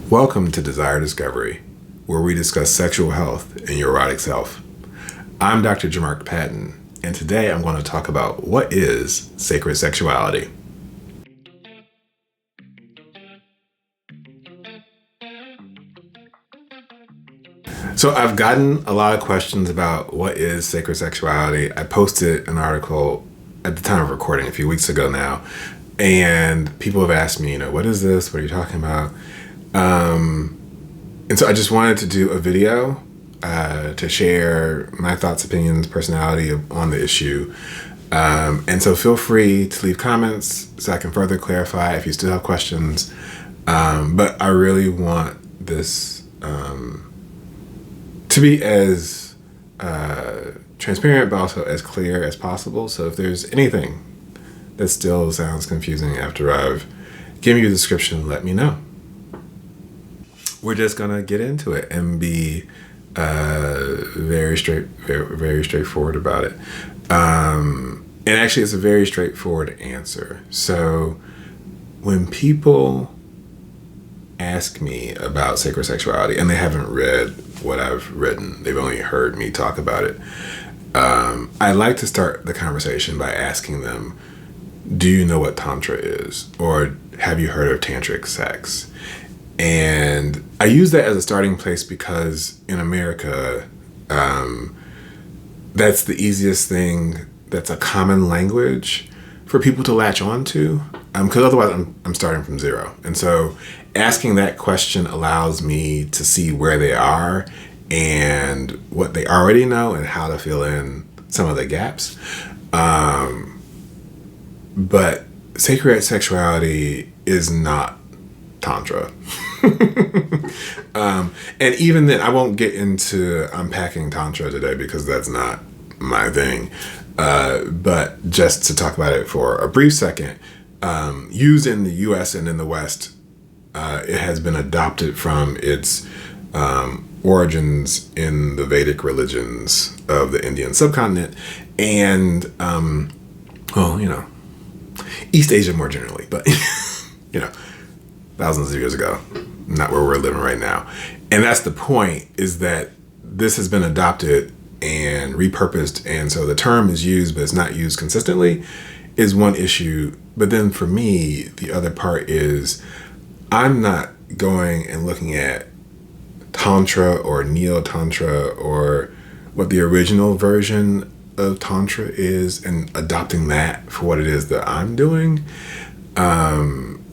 Welcome to Desire Discovery, where we discuss sexual health and your erotic self. I'm Dr. Johmarx Patton, and today I'm going to talk about what is sacred sexuality. So I've gotten a lot of questions about what is sacred sexuality. I posted an article at the time of recording a few weeks ago now, and people have asked me, what is this? What are you talking about? And so I just wanted to do a video to share my thoughts, opinions, personality on the issue. And so feel free to leave comments so I can further clarify if you still have questions. But I really want this to be as transparent, but also as clear as possible. So if there's anything that still sounds confusing after I've given you the description, let me know. We're just gonna get into it and be very straightforward about it. And actually, it's a very straightforward answer. So when people ask me about sacred sexuality and they haven't read what I've written, they've only heard me talk about it, I like to start the conversation by asking them, do you know what Tantra is? Or have you heard of tantric sex? And I use that as a starting place because in America, that's the easiest thing, that's a common language for people to latch on to, because otherwise I'm starting from zero. And so asking that question allows me to see where they are and what they already know and how to fill in some of the gaps. But sacred sexuality is not Tantra. And even then, I won't get into unpacking Tantra today because that's not my thing. But just to talk about it for a brief second, used in the US and in the West, it has been adopted from its origins in the Vedic religions of the Indian subcontinent and, East Asia more generally, but, thousands of years ago, not where we're living right now. And that's the point, is that this has been adopted and repurposed. And so the term is used, but it's not used consistently, is one issue. But then for me, the other part is I'm not going and looking at Tantra or Neo-Tantra or what the original version of Tantra is and adopting that for what it is that I'm doing.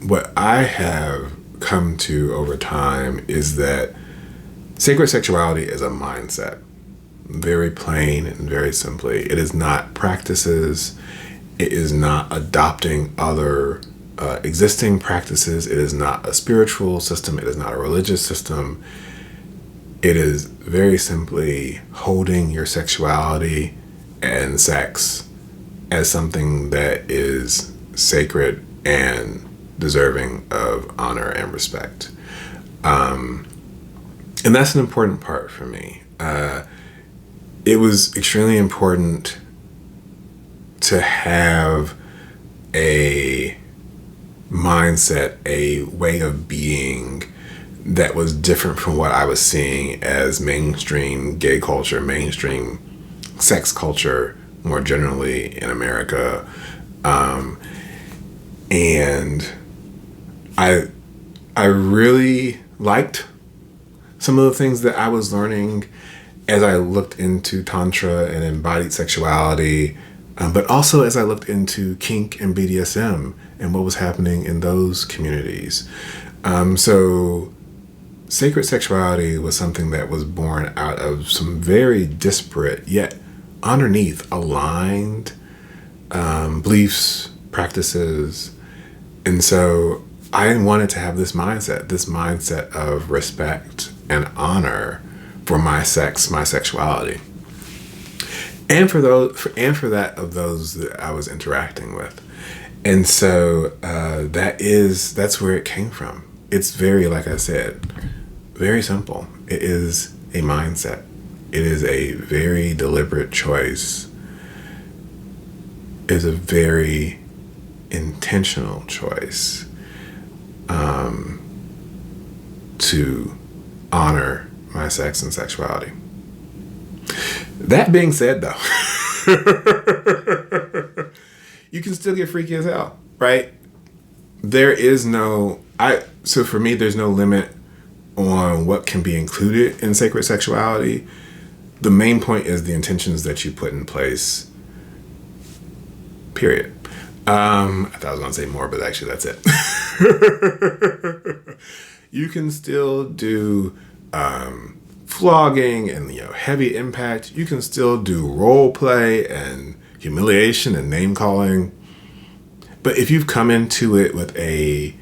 What I have come to over time is that sacred sexuality is a mindset. Very plain and very simply. It is not practices. It is not adopting other existing practices. It is not a spiritual system. It is not a religious system. It is very simply holding your sexuality and sex as something that is sacred and deserving of honor and respect. And that's an important part for me. It was extremely important to have a mindset, a way of being that was different from what I was seeing as mainstream gay culture, mainstream sex culture more generally in America. And I really liked some of the things that I was learning as I looked into Tantra and embodied sexuality, but also as I looked into kink and BDSM and what was happening in those communities. So sacred sexuality was something that was born out of some very disparate yet underneath aligned beliefs, practices. And so I wanted to have this mindset of respect and honor for my sex, my sexuality, and for those that I was interacting with. And so that's where it came from. It's very, like I said, very simple. It is a mindset. It is a very deliberate choice. It is a very intentional choice to honor my sex and sexuality. That being said, though, you can still get freaky as hell, right? There is so for me, there's no limit on what can be included in sacred sexuality. The main point is the intentions that you put in place, period. I thought I was going to say more, but actually that's it. You can still do flogging and heavy impact. You can still do role play and humiliation and name calling. But if you've come into it with a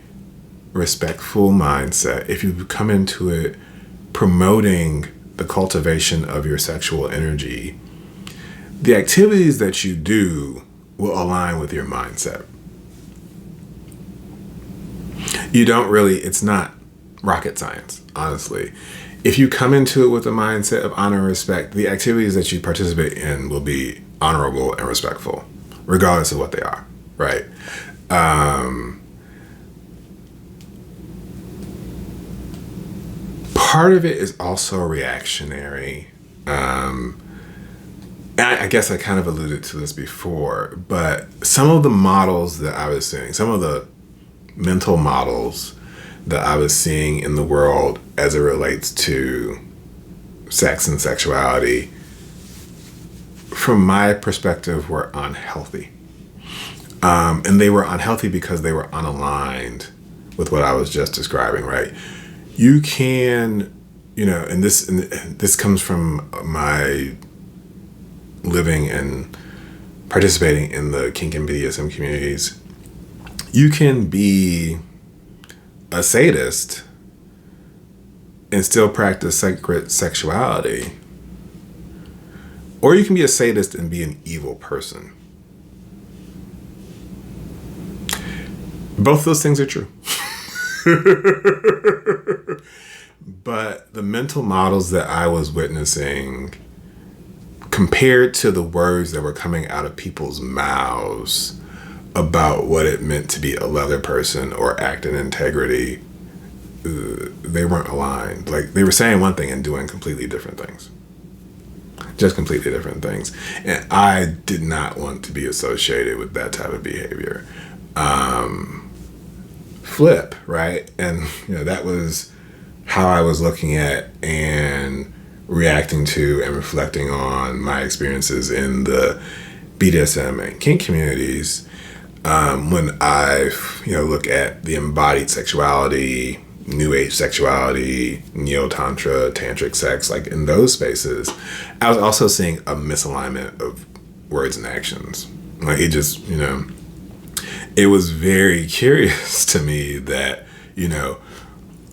respectful mindset, if you come into it promoting the cultivation of your sexual energy, the activities that you do will align with your mindset. It's not rocket science, honestly. If you come into it with a mindset of honor and respect, the activities that you participate in will be honorable and respectful, regardless of what they are, right? Part of it is also reactionary. I guess I kind of alluded to this before, but some of the models that I was seeing, some of the mental models that I was seeing in the world as it relates to sex and sexuality, from my perspective, were unhealthy. And they were unhealthy because they were unaligned with what I was just describing, right? You can, and this comes from my living and participating in the kink and BDSM communities. You can be a sadist and still practice sacred sexuality, or you can be a sadist and be an evil person. Both those things are true. But the mental models that I was witnessing, compared to the words that were coming out of people's mouths about what it meant to be a leather person or act in integrity, they weren't aligned. Like, they were saying one thing and doing completely different things. Just completely different things. And I did not want to be associated with that type of behavior. Flip, right? And that was how I was looking at and reacting to and reflecting on my experiences in the BDSM and kink communities. When I look at the embodied sexuality, new age sexuality, neo-tantra, tantric sex, like in those spaces, I was also seeing a misalignment of words and actions. Like, it just, it was very curious to me that,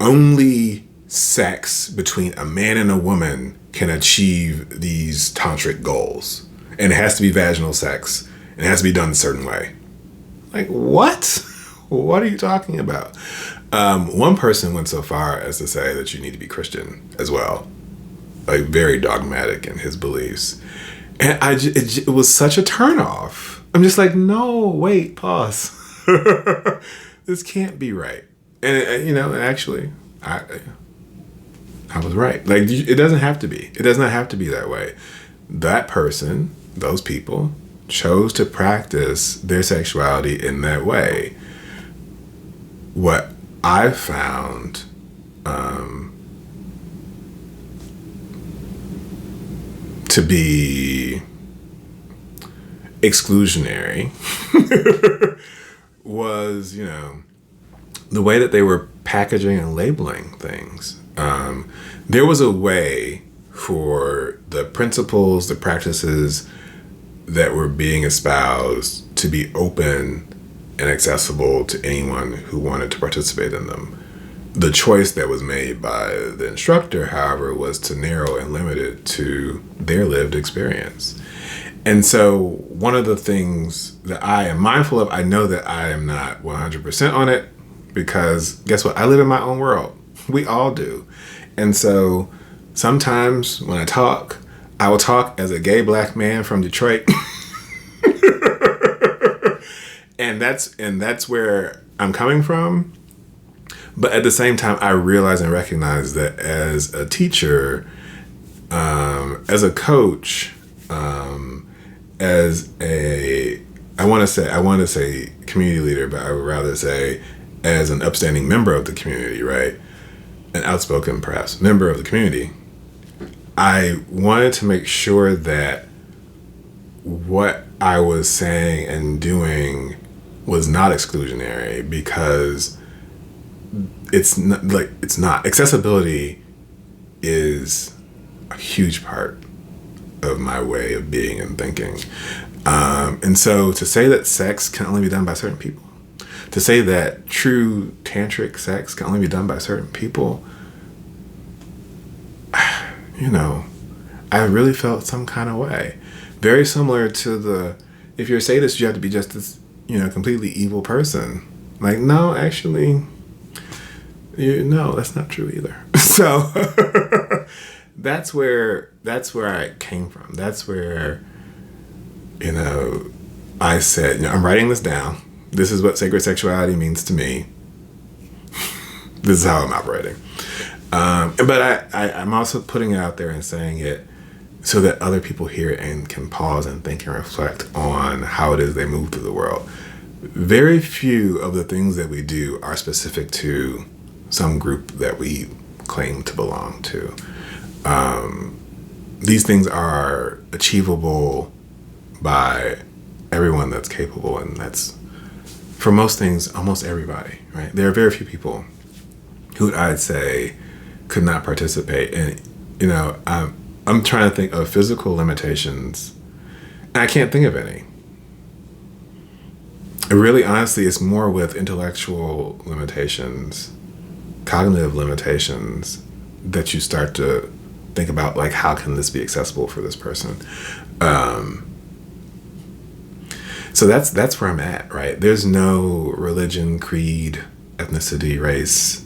only sex between a man and a woman can achieve these tantric goals. And it has to be vaginal sex. And it has to be done a certain way. Like, what? What are you talking about? One person went so far as to say that you need to be Christian as well. Like, very dogmatic in his beliefs. And it was such a turnoff. I'm just like, no, wait, pause. This can't be right. And actually, I was right. Like, it doesn't have to be. It does not have to be that way. That person, those people, chose to practice their sexuality in that way. What I found to be exclusionary was, the way that they were packaging and labeling things. There was a way for the principles, the practices that were being espoused to be open and accessible to anyone who wanted to participate in them. The choice that was made by the instructor, however, was to narrow and limit it to their lived experience. And so one of the things that I am mindful of, I know that I am not 100% on it, because guess what? I live in my own world. We all do. And so sometimes when I talk, I will talk as a gay black man from Detroit. and that's where I'm coming from. But at the same time, I realize and recognize that as a teacher, as a coach, as a, I want to say community leader, but I would rather say as an upstanding member of the community, right? An outspoken, perhaps, member of the community. I wanted to make sure that what I was saying and doing was not exclusionary, because it's not. Accessibility is a huge part of my way of being and thinking. And so to say that sex can only be done by certain people, to say that true tantric sex can only be done by certain people, I really felt some kind of way. Very similar to if you're a sadist, you have to be just this, completely evil person. Like, no, actually, no, that's not true either. So that's where I came from. That's where, I said, I'm writing this down. This is what sacred sexuality means to me. This is how I'm operating. But I'm also putting it out there and saying it so that other people hear it and can pause and think and reflect on how it is they move through the world. Very few of the things that we do are specific to some group that we claim to belong to. These things are achievable by everyone that's capable, and that's, for most things, almost everybody, right? There are very few people who I'd say could not participate. And, I'm trying to think of physical limitations, and I can't think of any. It really, honestly, it's more with intellectual limitations, cognitive limitations, that you start to think about, like, how can this be accessible for this person? So that's where I'm at, right? There's no religion, creed, ethnicity, race.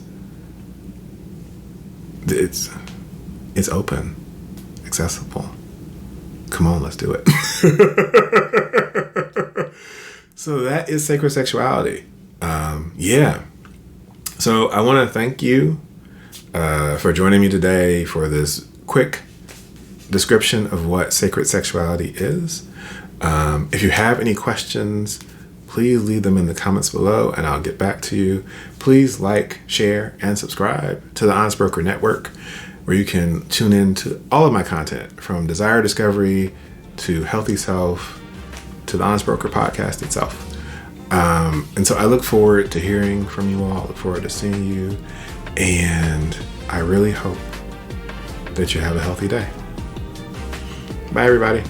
It's open, accessible. Come on, let's do it. So that is sacred sexuality. So I want to thank you for joining me today for this quick description of what sacred sexuality is. If you have any questions, please leave them in the comments below and I'll get back to you. Please like, share, and subscribe to the Honest Broker Network, where you can tune in to all of my content, from desire discovery to healthy self to the Honest Broker podcast itself. And so I look forward to hearing from you all. I look forward to seeing you. And I really hope that you have a healthy day. Bye, everybody.